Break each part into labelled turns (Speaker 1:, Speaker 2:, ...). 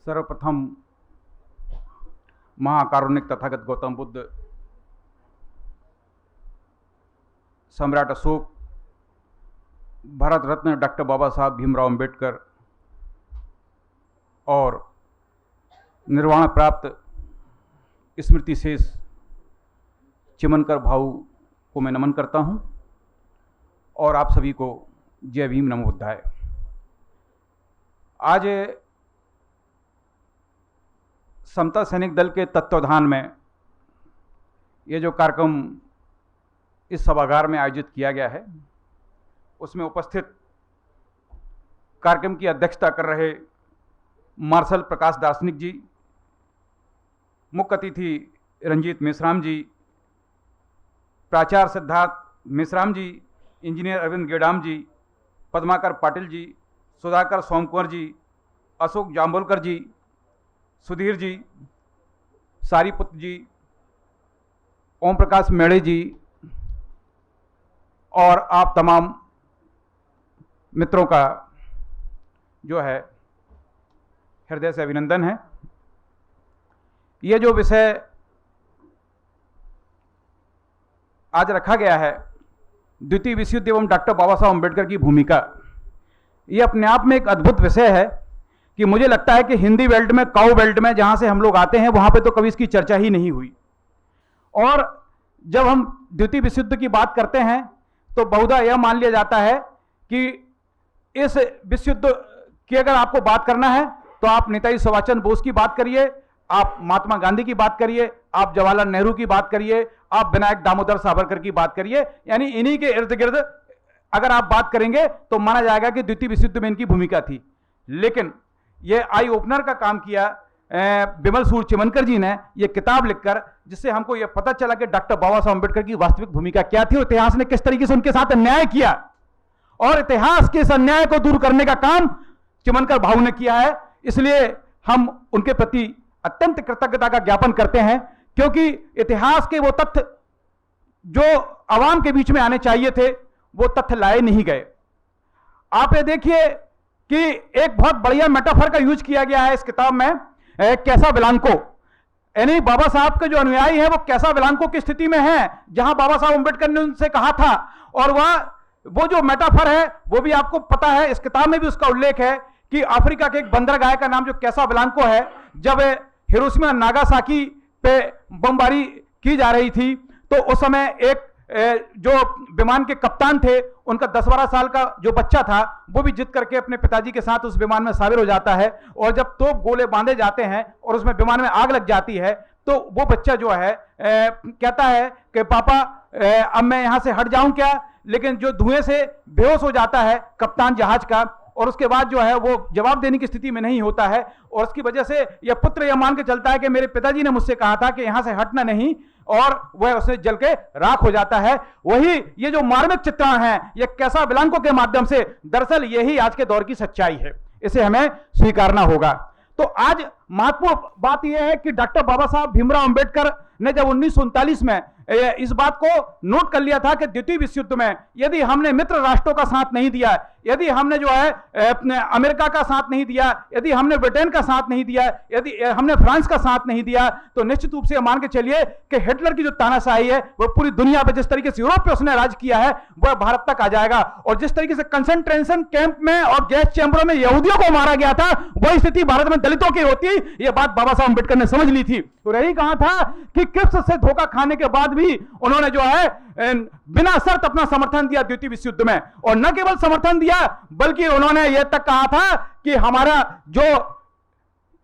Speaker 1: सर्वप्रथम महाकारुणिक तथागत गौतम बुद्ध, सम्राट अशोक, भारत रत्न डॉक्टर बाबा साहब भीमराव अंबेडकर और निर्वाण प्राप्त स्मृति शेष चिमनकर भाऊ को मैं नमन करता हूं और आप सभी को जय भीम नमो बुद्धाय। आज समता सैनिक दल के तत्वावधान में ये जो कार्यक्रम इस सभागार में आयोजित किया गया है, उसमें उपस्थित कार्यक्रम की अध्यक्षता कर रहे मार्शल प्रकाश दार्शनिक जी, मुख्य अतिथि रंजीत मेश्राम जी, प्राचार्य सिद्धार्थ मेश्राम जी, इंजीनियर अरविंद गेडाम जी, पद्माकर पाटिल जी, सुधाकर सोमकुंवर जी, अशोक जाम्बोलकर जी, सुधीर जी, सारीपुत्र जी, ओम प्रकाश मेड़े जी और आप तमाम मित्रों का जो है हृदय से अभिनंदन है। ये जो विषय आज रखा गया है, द्वितीय विश्व युद्ध एवं डॉक्टर बाबा साहब अम्बेडकर की भूमिका, ये अपने आप में एक अद्भुत विषय है कि मुझे लगता है कि हिंदी बेल्ट में, काऊ बेल्ट में जहां से हम लोग आते हैं, वहां पे तो कभी इसकी चर्चा ही नहीं हुई। और जब हम द्वितीय विश्व युद्ध की बात करते हैं तो बहुधा यह मान लिया जाता है कि इस विश्व युद्ध की अगर आपको बात करना है तो आप नेताजी सुभाष चंद्र बोस की बात करिए, आप महात्मा गांधी की बात करिए, आप जवाहरलाल नेहरू की बात करिए, आप विनायक दामोदर सावरकर की बात करिए, यानी इन्हीं के इर्द गिर्द अगर आप बात करेंगे तो माना जाएगा कि द्वितीय विश्व युद्ध में इनकी भूमिका थी। लेकिन यह आई ओपनर का काम किया बिमल सूर चिमनकर जी ने, यह किताब लिखकर, जिससे हमको यह पता चला कि डॉक्टर बाबा साहब अम्बेडकर की वास्तविक भूमिका क्या थी और इतिहास ने किस तरीके से उनके साथ अन्याय किया, और इतिहास के इस अन्याय को दूर करने का काम चिमनकर भाऊ ने किया है। इसलिए हम उनके प्रति अत्यंत कृतज्ञता का ज्ञापन करते हैं, क्योंकि इतिहास के वो तथ्य जो आवाम के बीच में आने चाहिए थे वो तथ्य लाए नहीं गए। आप ये देखिए कि एक बहुत बढ़िया मेटाफर का यूज किया गया है इस किताब में, कैसा विलांको, यानी बाबा साहब के जो अनुयायी हैं वो कैसा विलांको की स्थिति में हैं, जहां बाबा साहब अम्बेडकर ने उनसे कहा था। और वो जो मेटाफर है वो भी आपको पता है, इस किताब में भी उसका उल्लेख है कि अफ्रीका के एक बंदरगाह का नाम जो कैसा विलांको है, जब हिरोशिमा नागासाकी पे बमबारी की जा रही थी तो उस समय एक जो विमान के कप्तान थे, उनका 10-12 साल का जो बच्चा था वो भी जिद करके अपने पिताजी के साथ उस विमान में शामिल हो जाता है, और जब तोप गोले बांधे जाते हैं और उसमें विमान में आग लग जाती है तो वो बच्चा जो है कहता है कि पापा अब मैं यहां से हट जाऊं क्या, लेकिन जो धुएं से बेहोश हो जाता है कप्तान जहाज का, और उसके बाद जो है वो जवाब देने की स्थिति में नहीं होता है, और उसकी वजह से यह पुत्र यह मान के चलता है कि मेरे पिताजी ने मुझसे कहा था कि यहां से हटना नहीं, और वह उसे जल के राख हो जाता है। वही ये जो मार्मिक चित्रण है ये कैसा विलांको के माध्यम से, दरअसल यही आज के दौर की सच्चाई है, इसे हमें स्वीकारना होगा। तो आज महत्वपूर्ण बात यह है कि डॉक्टर बाबा साहब भीमराव अंबेडकर ने जब 1939 में इस बात को नोट कर लिया था कि द्वितीय विश्व युद्ध में यदि हमने मित्र राष्ट्रों का साथ नहीं दिया, यदि हमने जो है अमेरिका का साथ नहीं दिया, यदि हमने ब्रिटेन का साथ नहीं दिया, यदि हमने फ्रांस का साथ नहीं दिया, तो निश्चित रूप से मान के चलिए कि हिटलर की जो तानाशाही है वो पूरी दुनिया पे, जिस तरीके से यूरोप पे उसने राज किया है, वह भारत तक आ जाएगा। और जिस तरीके से कंसंट्रेशन कैंप में और गैस चैम्बरों में यहूदियों को मारा गया था, वही स्थिति भारत में दलितों की होती, यह बात बाबा साहब अम्बेडकर ने समझ ली थी। तो यही कहा था कि क्रिप्स से धोखा खाने के बाद भी उन्होंने जो है बिना शर्त अपना समर्थन दिया द्वितीय विश्व युद्ध में, और न केवल समर्थन दिया बल्कि उन्होंने यह तक कहा था कि हमारा जो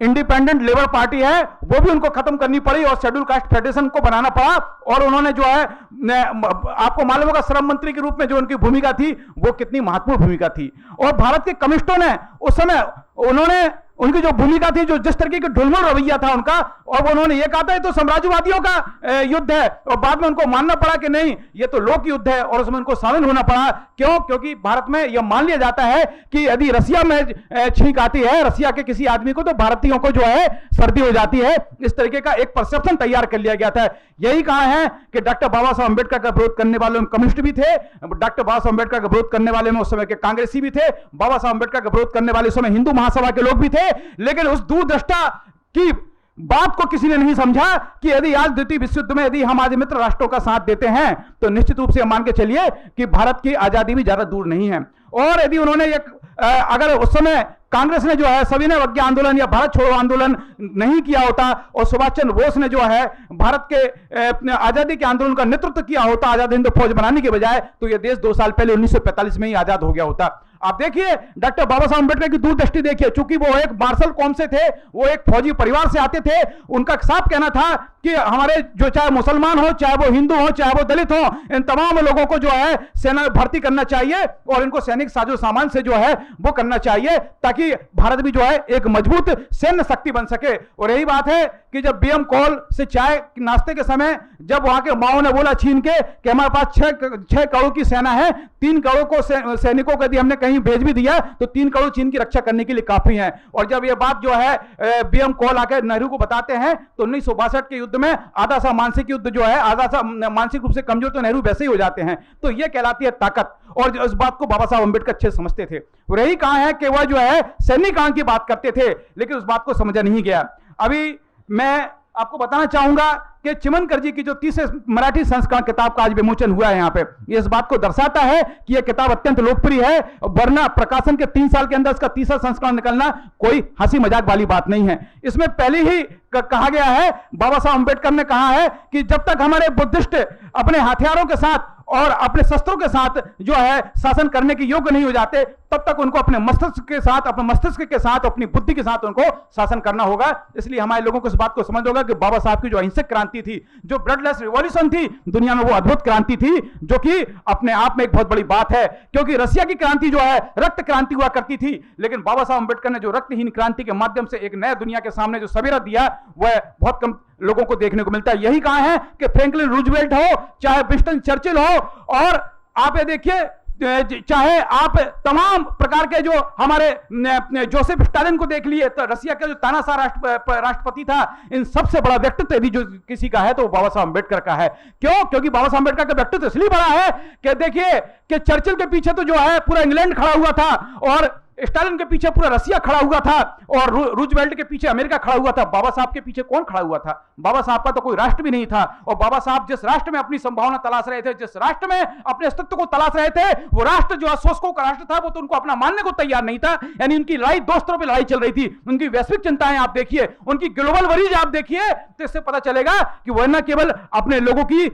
Speaker 1: इंडिपेंडेंट लेबर पार्टी है वो भी उनको खत्म करनी पड़ी और शेड्यूल कास्ट फेडरेशन को बनाना पड़ा। और उन्होंने जो है आपको मालूम होगा श्रम मंत्री के रूप में जो उनकी भूमिका थी वो कितनी महत्वपूर्ण भूमिका थी। और भारत के कम्युनिस्टों ने उस समय उन्होंने उनकी जो भूमिका थी, जो जिस तरीके की ढुलमुल रवैया था उनका, और वो उन्होंने ये कहा था ये तो साम्राज्यवादियों का युद्ध है, और बाद में उनको मानना पड़ा कि नहीं ये तो लोक युद्ध है, और उसमें उनको शामिल होना पड़ा। क्यों? क्योंकि भारत में यह मान लिया जाता है कि यदि रसिया में छींक आती है रसिया के किसी आदमी को, तो भारतीयों को जो है सर्दी हो जाती है। इस तरीके का एक परसेप्शन तैयार कर लिया गया था। यही कहा है कि डॉक्टर बाबा साहब अंबेडकर का विरोध करने वालों में कम्युनिस्ट भी थे, डॉक्टर बाबा साहब अंबेडकर का विरोध करने वाले में उस समय के कांग्रेसी भी थे, बाबा साहब अंबेडकर का विरोध करने वाले उस समय हिंदू महासभा के लोग भी थे। लेकिन उस दूरदृष्टा की बात को किसी ने नहीं समझा कि यदि आज द्वितीय विश्व युद्ध में यदि हम आज मित्र राष्ट्रों का साथ देते हैं तो निश्चित रूप से मान के चलिए कि भारत की आजादी भी ज्यादा दूर नहीं है। और यदि उन्होंने अगर उस समय कांग्रेस ने जो है सविनय अवज्ञा आंदोलन या भारत छोड़ो आंदोलन नहीं किया होता और सुभाष चंद्र बोस ने जो है भारत के आजादी के आंदोलन का नेतृत्व किया होता आजाद हिंद फौज बनाने के बजाय, तो यह देश 2 साल पहले 1945 में ही आजाद हो गया होता। आप देखिए डॉक्टर बाबा साहब अंबेडकर की दूरदृष्टि देखिए, चूंकि वो एक मार्शल कौम से थे, वो एक फौजी परिवार से आते थे, उनका साफ कहना था कि हमारे जो चाहे मुसलमान हो, चाहे वो हिंदू हो, चाहे वो दलित हो, इन तमाम लोगों को जो है सेना में भर्ती करना चाहिए और इनको सैनिक साजो सामान से जो है वो करना चाहिए ताकि भारत भी जो है एक मजबूत सैन्य शक्ति बन सके। और यही बात है कि जब बीएम कॉल से चाय नाश्ते के समय जब वहां के माओ ने बोला छीन के कि हमारे पास 6 करोड़ की सेना है, 3 करोड़ को सैनिकों को यदि हमने कहीं भेज भी दिया तो 3 करोड़ चीन की रक्षा करने के लिए काफी है। और जब यह बात जो है बीएम कॉल आकर नेहरू को बताते हैं तो 1962 के युद्ध में आधा सा मानसिक युद्ध जो है, आधा सा मानसिक रूप से कमजोर तो नेहरू वैसे ही हो जाते हैं। तो यह कहलाती है ताकत, और इस बात को बाबा साहब अंबेडकर अच्छे समझते थे। और यही कहा है कि वह जो है सैनिक आंग की बात करते थे, लेकिन उस बात को समझा नहीं गया। अभी मैं आपको बताना चाहूंगा कि चिमनकर जी की जो 30 मराठी संस्करण किताब का आज विमोचन हुआ है यहाँ पे, ये इस बात को दर्शाता है कि यह किताब अत्यंत लोकप्रिय है, वरना प्रकाशन के 3 साल के अंदर इसका तीसरा संस्करण निकलना कोई हंसी मजाक वाली बात नहीं है। इसमें पहले ही कहा गया है, बाबा साहब अंबेडकर ने कहा है कि जब तक हमारे बुद्धिस्ट अपने हथियारों के साथ और अपने शस्त्रों के साथ जो है शासन करने के योग्य नहीं हो जाते, तब तक उनको अपने मस्तिष्क के साथ अपनी बुद्धि के साथ उनको शासन करना होगा। इसलिए हमारे लोगों को इस बात को समझ होगा कि बाबा साहब की जो अहिंसक क्रांति थी, जो ब्लडलेस रिवॉल्यूशन थी दुनिया में, वो अद्भुत क्रांति थी जो कि अपने आप में एक बहुत बड़ी बात है। क्योंकि रसिया की क्रांति जो है रक्त क्रांति हुआ करती थी, लेकिन बाबा साहब अंबेडकर ने जो रक्तहीन क्रांति के माध्यम से एक नया दुनिया के सामने जो सवेरा दिया, वह बहुत कम लोगों को देखने को मिलता है। यही कहा है कि फ्रैंकलिन रूजवेल्ट हो, चाहे विंस्टन चर्चिल हो, और आप ये देखिए चाहे आप तमाम प्रकार के जो हमारे जोसेफ स्टालिन को देख लिए, तो रसिया का जो तानाशाह राष्ट्रपति था, इन सबसे बड़ा व्यक्तित्व यदि जो किसी का है तो बाबा साहब अंबेडकर का है। क्यों? क्योंकि बाबा साहब अंबेडकर का व्यक्तित्व इसलिए बड़ा है कि देखिए कि चर्चिल के पीछे तो जो है पूरा इंग्लैंड खड़ा हुआ था, और स्टालिन के पीछे पूरा रसिया खड़ा हुआ था, और रूजवेल्ट के पीछे अमेरिका खड़ा हुआ था। बाबा साहब के पीछे कौन खड़ा हुआ था? बाबा साहब का तो कोई राष्ट्र भी नहीं था। और बाबा साहब जिस राष्ट्र में अपनी संभावना तलाश रहे थे, जिस राष्ट्र में अपने अस्तित्व को तलाश रहे थे, वो राष्ट्र जो शोषकों का राष्ट्र था, वो तो उनको अपना मानने को तैयार नहीं था। यानी उनकी लड़ाई दो स्तरों पर लड़ाई चल रही थी। उनकी वैश्विक चिंताएं आप देखिए, उनकी ग्लोबल वरीज आप देखिए, तो इससे पता चलेगा कि वह न केवल अपने लोगों की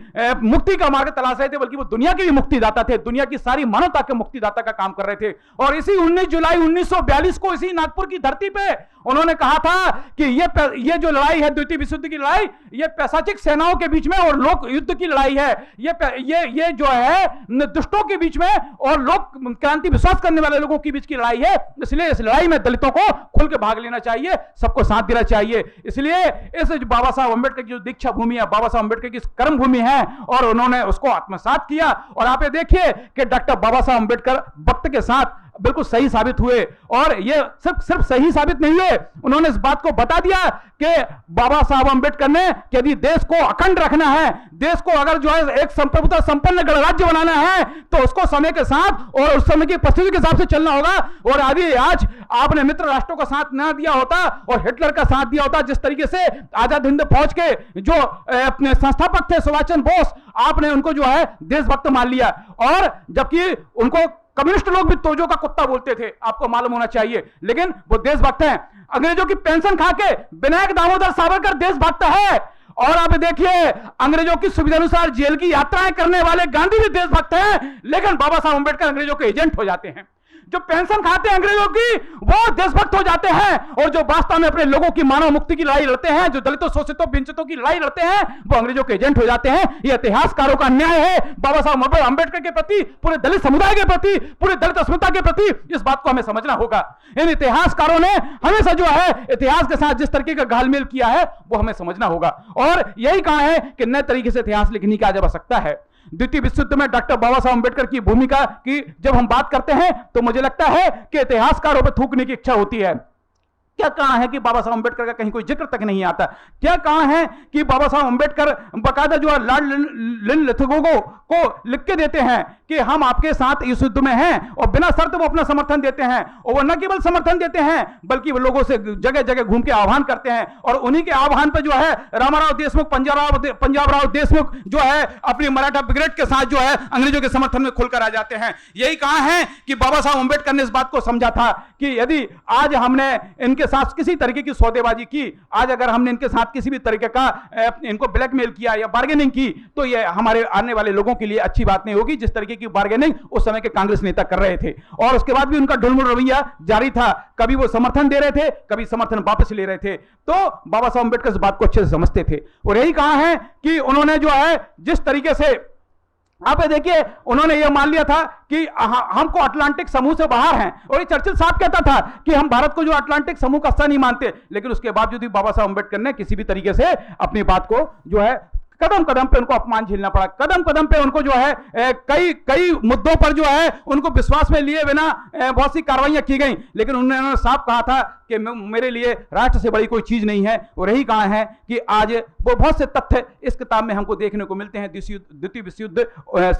Speaker 1: मुक्ति का मार्ग तलाश रहे थे, बल्कि वो दुनिया के भी मुक्तिदाता थे, दुनिया की सारी मानवता के मुक्तिदाता का काम कर रहे थे। और इसी 19 जुलाई 1942 को इसी नागपुर की धरती पे उन्होंने कहा था कि ये जो लड़ाई है, द्वितीय विश्व युद्ध की लड़ाई, ये पैशाचिक सेनाओं के बीच में और लोक युद्ध की लड़ाई है। ये जो है दुष्टों के बीच में और लोक क्रांति विश्वास करने वाले लोगों के बीच की लड़ाई है। इसलिए इस लड़ाई में दलितों को खुल के भाग लेना चाहिए, सबको साथ देना चाहिए। इसलिए इस बाबा साहब अंबेडकर की जो दीक्षा भूमि है, बाबा साहब अंबेडकर की कर्म भूमि है, और उन्होंने उसको आत्मसात किया। और आप ये देखिए कि डॉक्टर बाबा साहब अंबेडकर वक्त के साथ बिल्कुल सही साबित हुए। और ये सिर्फ सही साबित नहीं हुए, उन्होंने इस बात को बता दिया कि बाबा साहब अंबेडकर ने कि यदि देश को अखंड रखना है, देश को अगर जो है एक संप्रभुता संपन्न गणराज्य बनाना है, तो उसको समय के साथ और उस समय की परिस्थिति के हिसाब से चलना होगा। और आज आपने मित्र राष्ट्रों का साथ न दिया होता और हिटलर का साथ दिया होता, जिस तरीके से आजाद हिंद फौज के जो अपने संस्थापक थे सुभाष चंद्र बोस, आपने उनको जो है देशभक्त मान लिया। और जबकि उनको कम्युनिस्ट लोग भी तोजो का कुत्ता बोलते थे, आपको मालूम होना चाहिए, लेकिन वो देशभक्त हैं। अंग्रेजों की पेंशन खा के विनायक दामोदर सावरकर देशभक्त है। और आप देखिए अंग्रेजों की सुविधा अनुसार जेल की यात्राएं करने वाले गांधी भी देशभक्त हैं, लेकिन बाबा साहब अंबेडकर अंग्रेजों के एजेंट हो जाते हैं। जो पेंशन खाते हैं अंग्रेजों की, वो देशभक्त हो जाते हैं, और जो वास्तव में अपने लोगों की मानव मुक्ति की लड़ाई लड़ते हैं, जो दलितों शोषितों वंचितों की लड़ाई लड़ते हैं, वो अंग्रेजों के एजेंट हो जाते हैं। ये इतिहासकारों का अन्याय है बाबा साहब अंबेडकर के प्रति, पूरे दलित समुदाय के प्रति, पूरे दलित अस्मिता के प्रति। इस बात को हमें समझना होगा। इन इतिहासकारों ने हमेशा जो है इतिहास के साथ जिस तरीके का घालमेल किया है, वो हमें समझना होगा। और यही कहा है कि नए तरीके से इतिहास लिखने की आज आवश्यकता है। द्वितीय विश्व युद्ध में डॉक्टर बाबा साहब अंबेडकर की भूमिका की जब हम बात करते हैं, तो मुझे लगता है कि इतिहासकारों पर थूकने की इच्छा होती है। क्या कहा है कि बाबा साहब अंबेडकर का कहीं कोई जिक्र तक नहीं आता? क्या कहा है कि बाबा साहब अंबेडकर बकायदा जो है लॉर्ड लिथगोगो को लिख के देते हैं कि हम आपके साथ इस युद्ध में हैं, और बिना शर्त वो अपना समर्थन देते हैं। और वो न केवल समर्थन देते हैं बल्कि वो लोगों से जगह जगह घूम के आह्वान करते हैं, और उन्हीं के आह्वान पर जो है रामाराव देशमुख, पंजाब राव देशमुख जो है अपनी मराठा ब्रिगेड के साथ जो है अंग्रेजों के समर्थन में खुलकर आ जाते हैं। यही कहा है कि बाबा साहब अंबेडकर ने इस बात को समझा था कि यदि आज हमने इनके साथ किसी तरीके की सौदेबाजी की, आज अगर हमने इनके साथ किसी भी तरीके का इनको ब्लैकमेल किया या बार्गेनिंग की, तो ये हमारे आने वाले लोगों के लिए अच्छी बात नहीं होगी, जिस तरीके की बार्गेनिंग उस समय के कांग्रेस नेता कर रहे थे। और उसके बाद भी उनका ढुलमुल रवैया जारी था, कभी वो समर्थन दे रहे थे, कभी समर्थन वापस ले रहे थे। तो बाबा साहब अंबेडकर इस बात को अच्छे से समझते थे, और यही कहा है कि उन्होंने जो है जिस तरीके से आप देखिए, उन्होंने यह मान लिया था कि हमको अटलांटिक समूह से बाहर हैं, और ये चर्चिल साहब कहता था कि हम भारत को जो अटलांटिक समूह का हिस्सा नहीं मानते, लेकिन उसके बावजूद भी बाबा साहब अंबेडकर ने किसी भी तरीके से अपनी बात को जो है कदम कदम पे उनको अपमान झेलना पड़ा, कदम कदम पे उनको जो है कई मुद्दों पर जो है उनको विश्वास में लिए बिना बहुत सी कार्रवाइयां की गई, लेकिन उन्होंने साफ कहा था कि मैं मेरे लिए राष्ट्र से बड़ी कोई चीज नहीं है। और यही कहा है कि आज वो बहुत से तथ्य इस किताब में हमको देखने को मिलते हैं, द्वितीय विश्व युद्ध,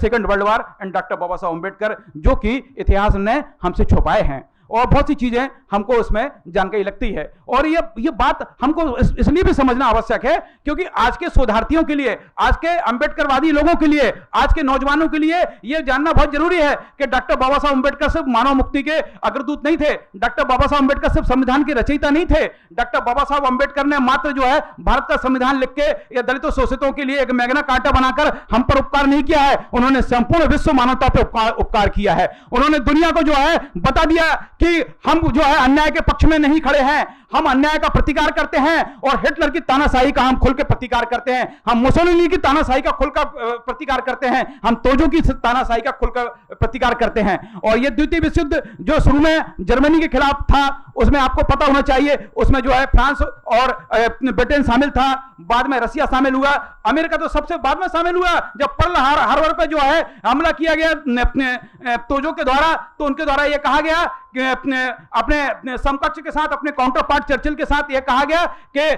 Speaker 1: second world war and doctor Baba Saheb Ambedkar, जो कि इतिहास ने हमसे छुपाए हैं और बहुत सी चीजें हमको उसमें जानकारी लगती है। और ये बात हमको इसलिए भी समझना आवश्यक है क्योंकि आज के शोधार्थियों के लिए, आज के अंबेडकरवादी लोगों के लिए, आज के नौजवानों के लिए यह जानना बहुत जरूरी है कि डॉक्टर बाबा साहब अंबेडकर सिर्फ मानव मुक्ति के अग्रदूत नहीं थे, डॉक्टर बाबा साहब अंबेडकर सिर्फ संविधान के रचयिता नहीं थे। डॉक्टर बाबा साहब अंबेडकर ने मात्र जो है भारत का संविधान लिख के या दलितों शोषितों के लिए एक मैग्ना कार्टा बनाकर हम पर उपकार नहीं किया है, उन्होंने संपूर्ण विश्व मानवता पर उपकार किया है। उन्होंने दुनिया को जो है बता दिया कि हम जो है अन्याय के पक्ष में नहीं खड़े हैं, हम अन्याय का प्रतिकार करते हैं, और हिटलर की तानाशाही का हम खुल के प्रतिकार करते हैं, हम मुसोलिनी की तानाशाही का खुलकर प्रतिकार करते हैं, हम तोजो की तानाशाही का खुलकर प्रतिकार करते हैं। और यह द्वितीय विश्व युद्ध जो शुरू में जर्मनी के खिलाफ था, उसमें आपको पता होना चाहिए, उसमें जो है फ्रांस और ब्रिटेन शामिल था, बाद में रसिया शामिल हुआ, अमेरिका तो सबसे बाद में शामिल हुआ। जब पर्ल हार्बर पे जो है हमला किया गया अपने तोजो के द्वारा, तो उनके द्वारा यह कहा गया कि अपने समकक्ष के साथ, अपने काउंटर पार्ट चर्चिल के साथ यह कहा गया कि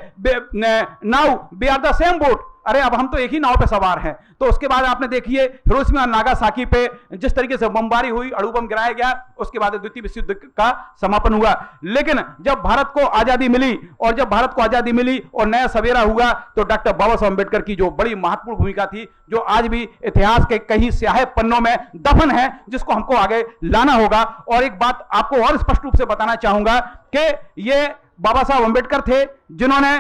Speaker 1: now we are the same boat, अरे अब हम तो एक ही नाव पे सवार हैं। तो उसके बाद आपने देखिए हिरोशिमा और नागासाकी पे जिस तरीके से बमबारी हुई, अणु बम गिराया गया, उसके बाद द्वितीय विश्व युद्ध का समापन हुआ। लेकिन जब भारत को आजादी मिली, और जब भारत को आजादी मिली और नया सवेरा हुआ, तो डॉक्टर बाबा साहब अम्बेडकर की जो बड़ी महत्वपूर्ण भूमिका थी, जो आज भी इतिहास के कई स्याह पन्नों में दफन है, जिसको हमको आगे लाना होगा। और एक बात आपको और स्पष्ट रूप से बताना चाहूंगा कि ये बाबा साहब अम्बेडकर थे जिन्होंने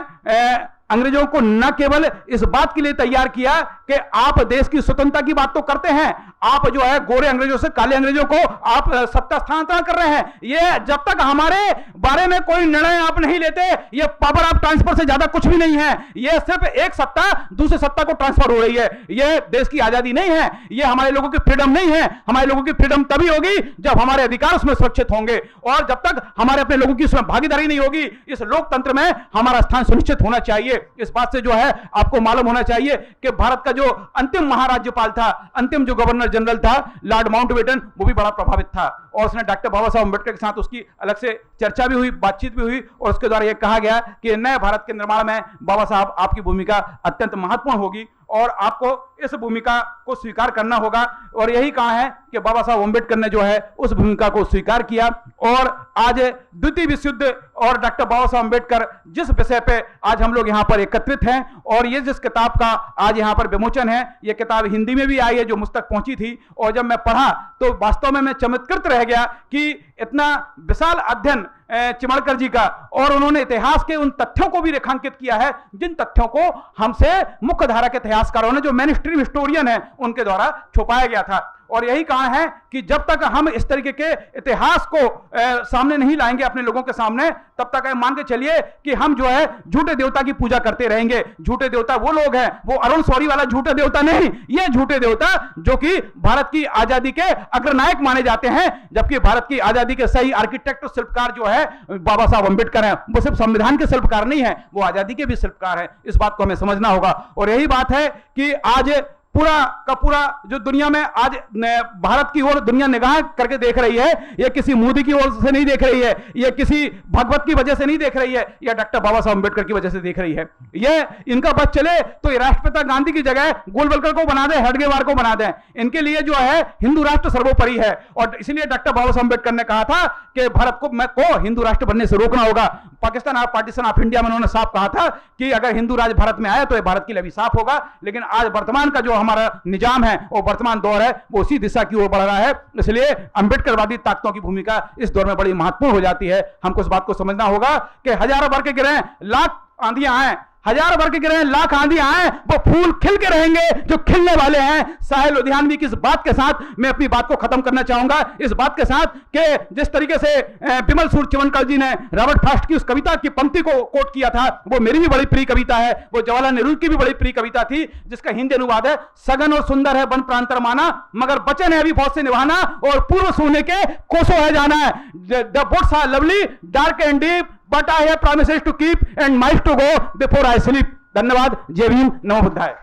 Speaker 1: अंग्रेजों को न केवल इस बात के लिए तैयार किया कि आप देश की स्वतंत्रता की बात तो करते हैं, आप जो है गोरे अंग्रेजों से काले अंग्रेजों को आप सत्ता स्थानांतरण कर रहे हैं, ये जब तक हमारे बारे में कोई निर्णय आप नहीं लेते, ये पावर ऑफ ट्रांसफर से ज्यादा कुछ भी नहीं है, ये सिर्फ एक सत्ता दूसरी सत्ता को ट्रांसफर हो रही है। ये देश की आजादी नहीं है, ये हमारे लोगों की फ्रीडम नहीं है। हमारे लोगों की फ्रीडम तभी होगी जब हमारे अधिकार उसमें सुरक्षित होंगे, और जब तक हमारे अपने लोगों की उसमें भागीदारी नहीं होगी, इस लोकतंत्र में हमारा स्थान सुनिश्चित होना चाहिए। इस बात से जो है आपको मालूम होना चाहिए कि भारत का जो अंतिम महाराज्यपाल था, अंतिम जो गवर्नर जनरल था, लॉर्ड माउंटबेटन, वो भी बड़ा प्रभावित था, और उसने डॉक्टर बाबा साहब अम्बेडकर के साथ उसकी अलग से चर्चा भी हुई, बातचीत भी हुई, और उसके द्वारा यह कहा गया कि नए भारत के निर्माण में बाबा साहब आपकी भूमिका अत्यंत महत्वपूर्ण होगी और आपको इस भूमिका को स्वीकार करना होगा। और यही कहा है कि बाबा साहब अम्बेडकर ने जो है उस भूमिका को स्वीकार किया, और आज द्वितीय विश्व युद्ध और डॉक्टर बाबा साहब अम्बेडकर जिस विषय पे आज हम लोग यहाँ पर एकत्रित हैं, और ये जिस किताब का आज यहाँ पर विमोचन है, ये किताब हिंदी में भी आई है जो मुझ तक पहुंची थी, और जब मैं पढ़ा तो वास्तव में मैं चमत्कृत रह गया कि इतना विशाल अध्ययन चिमणकर जी का, और उन्होंने इतिहास के उन तथ्यों को भी रेखांकित किया है जिन तथ्यों को हमसे मुख्य धारा के इतिहासकारों ने, जो मेनस्ट्रीम हिस्टोरियन है, उनके द्वारा छुपाया गया था। और यही कहा है कि जब तक हम इस तरीके के इतिहास को सामने नहीं लाएंगे अपने लोगों के सामने, तब तक मान के चलिए कि हम जो है झूठे देवता की पूजा करते रहेंगे। झूठे देवता वो लोग हैं, वो अरुण शौरी वाला झूठे देवता नहीं, ये झूठे देवता जो कि भारत की आजादी के अग्रनायक माने जाते हैं, जबकि भारत की आजादी के सही आर्किटेक्ट और शिल्पकार जो है बाबा साहब अम्बेडकर हैं। वो सिर्फ संविधान के शिल्पकार नहीं है, वो आजादी के भी शिल्पकार हैं। इस बात को हमें समझना होगा। और यही बात है कि आज पूरा का पूरा जो दुनिया में आज भारत की ओर दुनिया निगाह करके देख रही है, ये किसी मोदी की ओर से नहीं देख रही है, ये किसी भगवत की वजह से नहीं देख रही है, यह डॉक्टर बाबा साहब अम्बेडकर की वजह से देख रही है। ये इनका बस चले तो ये राष्ट्रपिता गांधी की जगह गोलवलकर को बना दे, हेडगेवार को बना दे। इनके लिए जो है हिंदू राष्ट्र सर्वोपरि है, और इसलिए डॉक्टर बाबा साहब अम्बेडकर ने कहा था कि भारत को हिंदू राष्ट्र बनने से रोकना होगा। पाकिस्तान पार्टीशन ऑफ इंडिया में उन्होंने साफ कहा था कि अगर हिंदू राज भारत में आया तो यह भारत के लिए भी साफ होगा। लेकिन आज वर्तमान का जो हमारा निजाम है, वो वर्तमान दौर है, वो उसी दिशा की ओर बढ़ रहा है। इसलिए अंबेडकरवादी ताकतों की भूमिका इस दौर में बड़ी महत्वपूर्ण हो जाती है। हमको इस बात को समझना होगा कि हजारों वर्ग गिरे, लाख आंधियां आए, हजार वर्ग गिरे, लाख आंधी आए, वो फूल खिल के रहेंगे जो खिलने वाले हैं। साहिल लुधियानवी की इस बात के साथ मैं अपनी बात को खत्म करना चाहूंगा, इस बात के साथ कि जिस तरीके से बिमल सूर चिवनकर जी ने रॉबर्ट फ्रॉस्ट की उस कविता की पंक्ति को कोट किया था, वो मेरी भी बड़ी प्रिय कविता है, वो जवाहरलाल नेहरू की भी बड़ी प्रिय कविता थी, जिसका हिंदी अनुवाद है, सघन और सुंदर है वन प्रांतर माना, मगर बचन है अभी बहुत से निभाना, और पूर्व सोने के कोसों है जाना है। The books are lovely, dark and deep, but I have promises to keep and miles to go before I sleep. धन्यवाद। जय भीम, नमो बुद्धाय।